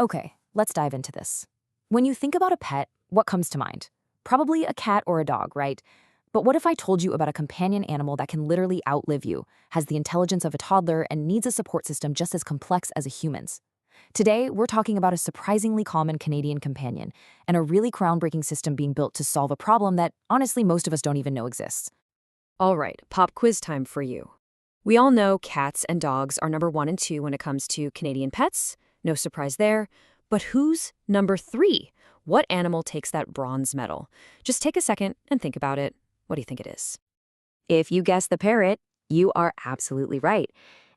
Okay, let's dive into this. When you think about a pet, what comes to mind? Probably a cat or a dog, right? But what if I told you about a companion animal that can literally outlive you, has the intelligence of a toddler, and needs a support system just as complex as a human's? Today, we're talking about a surprisingly common Canadian companion and a really groundbreaking system being built to solve a problem that, honestly, most of us don't even know exists. All right, pop quiz time for you. We all know cats and dogs are number 1 and 2 when it comes to Canadian pets. No surprise there. But who's number 3? What animal takes that bronze medal? Just take a second and think about it. What do you think it is? If you guess the parrot, you are absolutely right.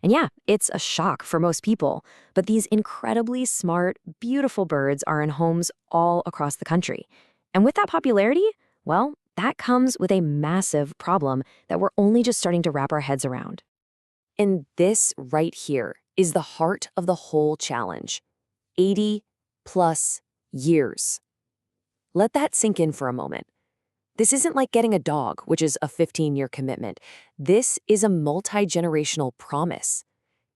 And yeah, it's a shock for most people, but these incredibly smart, beautiful birds are in homes all across the country. And with that popularity, well, that comes with a massive problem that we're only just starting to wrap our heads around. And this right here is the heart of the whole challenge. 80 plus years. Let that sink in for a moment. This isn't like getting a dog, which is a 15-year commitment. This is a multi-generational promise.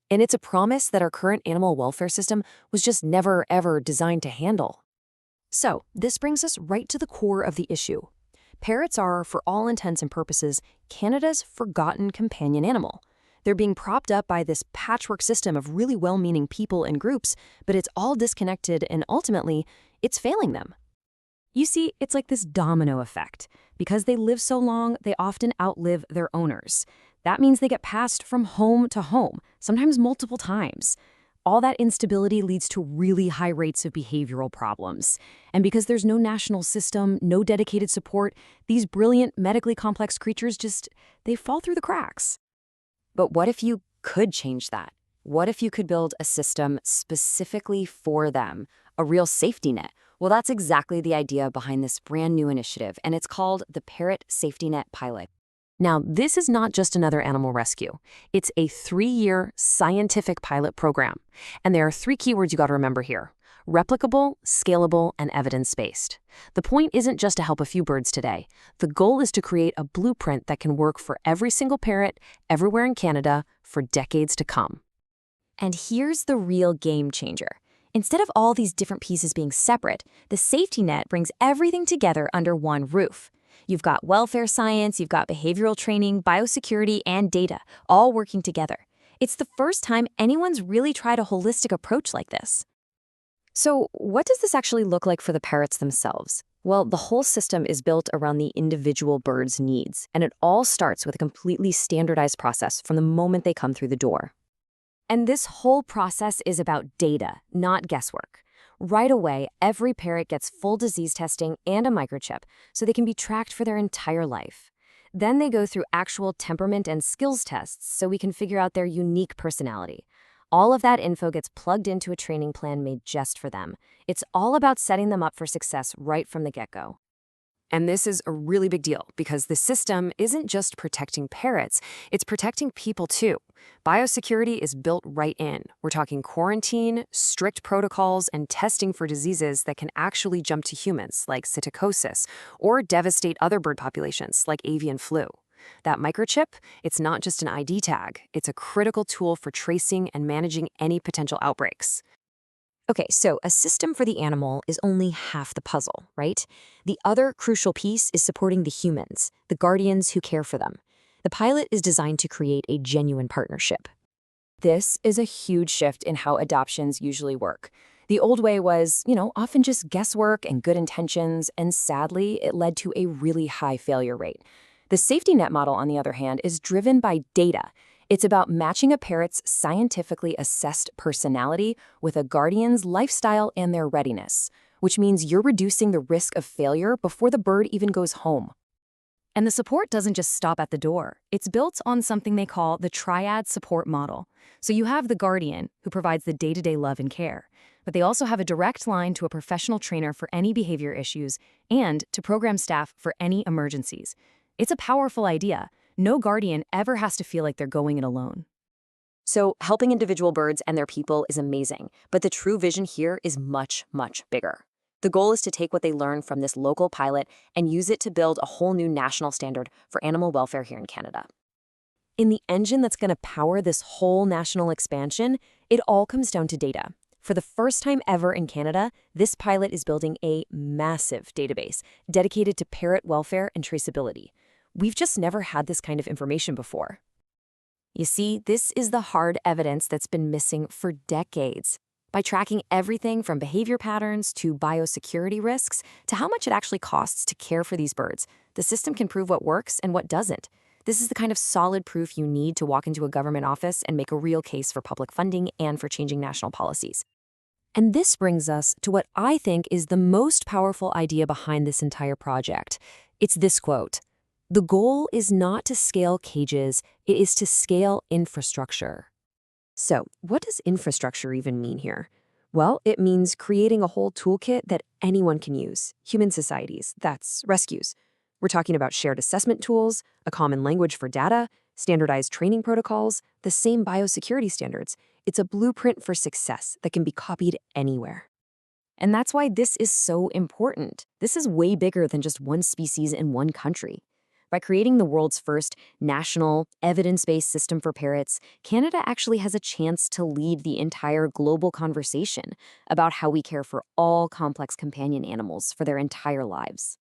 And it's a promise that our current animal welfare system was just never, ever designed to handle. So, this brings us right to the core of the issue. Parrots are, for all intents and purposes, Canada's forgotten companion animal. They're being propped up by this patchwork system of really well-meaning people and groups, but it's all disconnected and ultimately, it's failing them. You see, it's like this domino effect. Because they live so long, they often outlive their owners. That means they get passed from home to home, sometimes multiple times. All that instability leads to really high rates of behavioral problems. And because there's no national system, no dedicated support, these brilliant, medically complex creatures they fall through the cracks. But what if you could change that? What if you could build a system specifically for them, a real safety net? Well, that's exactly the idea behind this brand new initiative, and it's called the Parrot Safety Net Pilot. Now, this is not just another animal rescue. It's a 3-year scientific pilot program. And there are 3 keywords you got to remember here: replicable, scalable, and evidence-based. The point isn't just to help a few birds today. The goal is to create a blueprint that can work for every single parrot, everywhere in Canada, for decades to come. And here's the real game changer. Instead of all these different pieces being separate, the safety net brings everything together under one roof. You've got welfare science, you've got behavioral training, biosecurity, and data, all working together. It's the first time anyone's really tried a holistic approach like this. So, what does this actually look like for the parrots themselves? Well, the whole system is built around the individual bird's needs, and it all starts with a completely standardized process from the moment they come through the door. And this whole process is about data, not guesswork. Right away, every parrot gets full disease testing and a microchip, so they can be tracked for their entire life. Then they go through actual temperament and skills tests so we can figure out their unique personality. All of that info gets plugged into a training plan made just for them. It's all about setting them up for success right from the get-go. And this is a really big deal because the system isn't just protecting parrots, it's protecting people too. Biosecurity is built right in. We're talking quarantine, strict protocols, and testing for diseases that can actually jump to humans, like psittacosis, or devastate other bird populations, like avian flu. That microchip, it's not just an ID tag, it's a critical tool for tracing and managing any potential outbreaks. Okay, so a system for the animal is only half the puzzle, right? The other crucial piece is supporting the humans, the guardians who care for them. The pilot is designed to create a genuine partnership. This is a huge shift in how adoptions usually work. The old way was, often just guesswork and good intentions, and sadly, it led to a really high failure rate. The safety net model, on the other hand, is driven by data. It's about matching a parrot's scientifically assessed personality with a guardian's lifestyle and their readiness, which means you're reducing the risk of failure before the bird even goes home. And the support doesn't just stop at the door. It's built on something they call the triad support model. So you have the guardian, who provides the day-to-day love and care, but they also have a direct line to a professional trainer for any behavior issues and to program staff for any emergencies. It's a powerful idea. No guardian ever has to feel like they're going it alone. So helping individual birds and their people is amazing, but the true vision here is much, much bigger. The goal is to take what they learn from this local pilot and use it to build a whole new national standard for animal welfare here in Canada. In the engine that's going to power this whole national expansion, it all comes down to data. For the first time ever in Canada, this pilot is building a massive database dedicated to parrot welfare and traceability. We've just never had this kind of information before. You see, this is the hard evidence that's been missing for decades. By tracking everything from behavior patterns to biosecurity risks to how much it actually costs to care for these birds, the system can prove what works and what doesn't. This is the kind of solid proof you need to walk into a government office and make a real case for public funding and for changing national policies. And this brings us to what I think is the most powerful idea behind this entire project. It's this quote: "The goal is not to scale cages, it is to scale infrastructure." So, what does infrastructure even mean here? Well, it means creating a whole toolkit that anyone can use. Human societies, that's rescues. We're talking about shared assessment tools, a common language for data, standardized training protocols, the same biosecurity standards. It's a blueprint for success that can be copied anywhere. And that's why this is so important. This is way bigger than just one species in one country. By creating the world's first national, evidence-based system for parrots, Canada actually has a chance to lead the entire global conversation about how we care for all complex companion animals for their entire lives.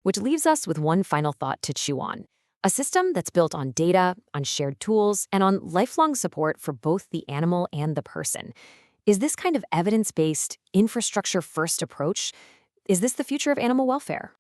Which leaves us with one final thought to chew on. A system that's built on data, on shared tools, and on lifelong support for both the animal and the person. Is this kind of evidence-based, infrastructure-first approach, is this the future of animal welfare?